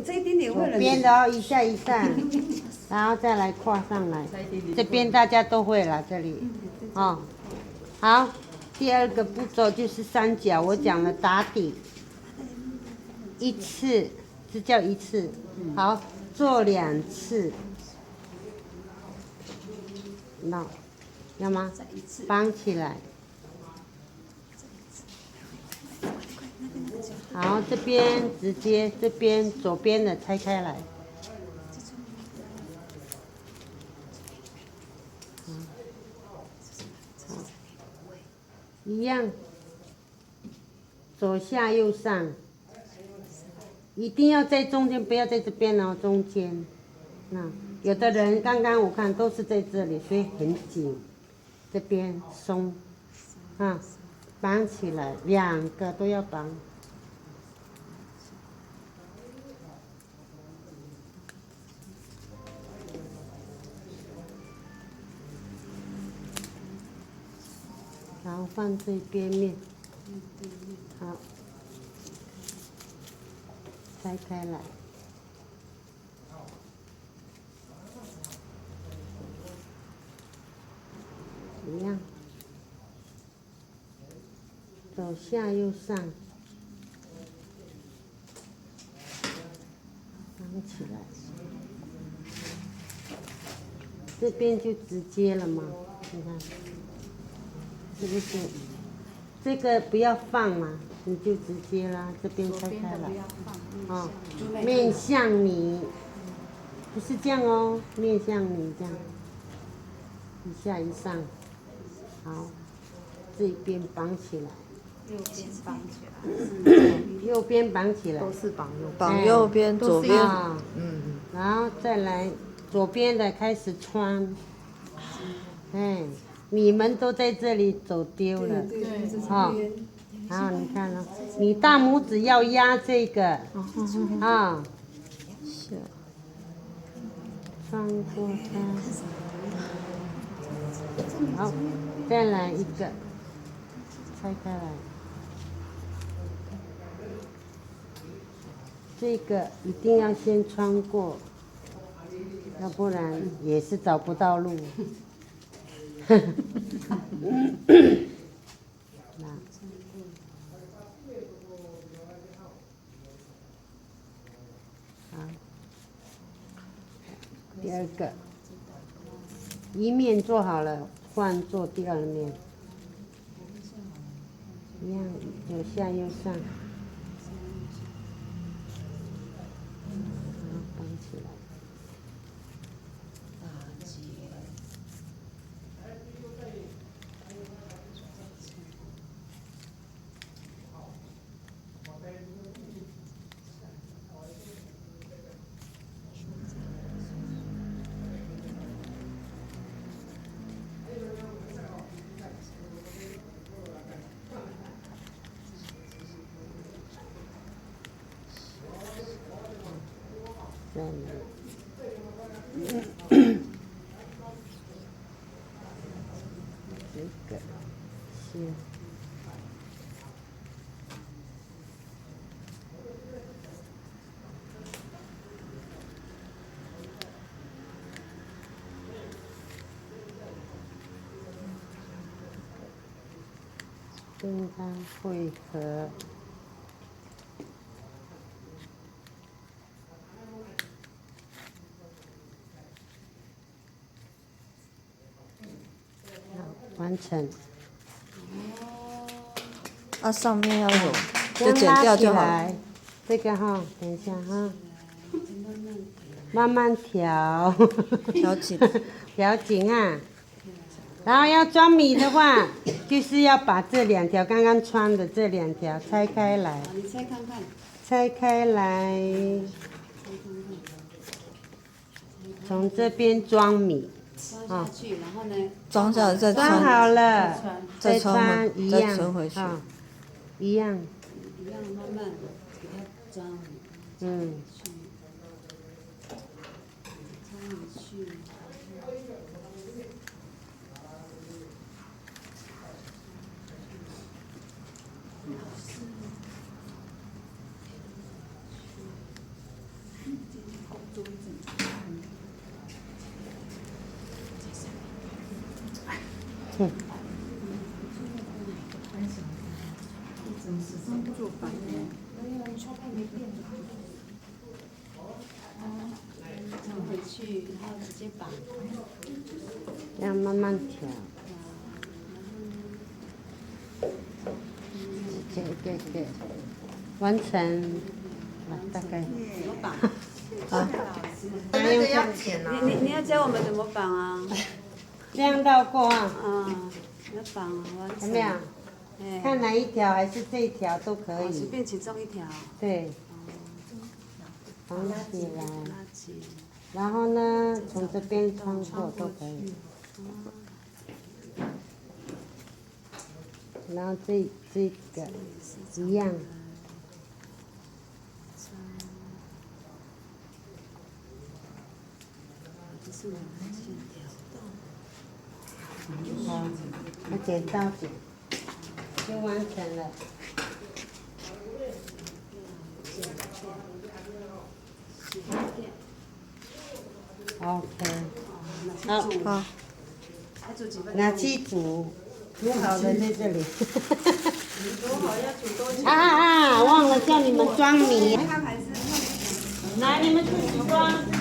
这一点点会了。左边的哦，一下一下，然后再来跨上来。这边大家都会了，这里，哦，好，第二个步骤就是三角，我讲了打底，一次，这叫一次，好，做2次，那，要吗？绑起来。好，这边直接这边左边的拆开来，一样，左下右上，一定要在中间，不要在这边哦，中间。那有的人刚刚我看都是在这里，所以很紧，这边松，啊，绑起来，2个都要绑。然后放这边面，好，拆开来，一样，左下右上，绑起来，这边就直接了嘛，你看，是不是？这个不要放嘛，你就直接啦，这边拆开来，哦，面向你，不是这样哦，面向你这样，一下一上，好，这边绑起来，右边绑起来，右边绑起来，都是绑右边，绑右边，左边，然后再来左边的开始穿，你们都在这里走丢了，哦，然后你看哦，你大拇指要压这个，啊，是，穿过它，好，再来一个，拆开来，这个一定要先穿过，要不然也是找不到路。第二个，一面做好了，换做第二面，一样，左下右上，然后绑起来。再来，这个先。跟它汇合。完成。啊，上面要有，就先剪掉就好拉起来。这个哈，等一下哈，慢慢调，调紧，调紧啊。然后要装米的话，就是要把这2条刚刚穿的这2条拆开来。你拆看看。拆开来，从这边装米。装下去，然后呢？装下来再装穿，好了，再穿一再样，存回去，一样。一样慢慢给它装。嗯。装回去。嗯，做板这样回去，然后直接绑。这样慢慢调。对，完成了大概。怎么绑？啊，那个要剪你要教我们怎么绑啊？量到够啊，要绑啊，完成。有没有？看哪一条还是这一条都可以。随便其中一条。对。绑起来，拉起。然后呢，从这边穿过都可以。然后这个一样。好，我剪刀剪，就完成了。OK， 好，好，拿去煮，煮好了在这里。忘了叫你们装米。来，你们自己装。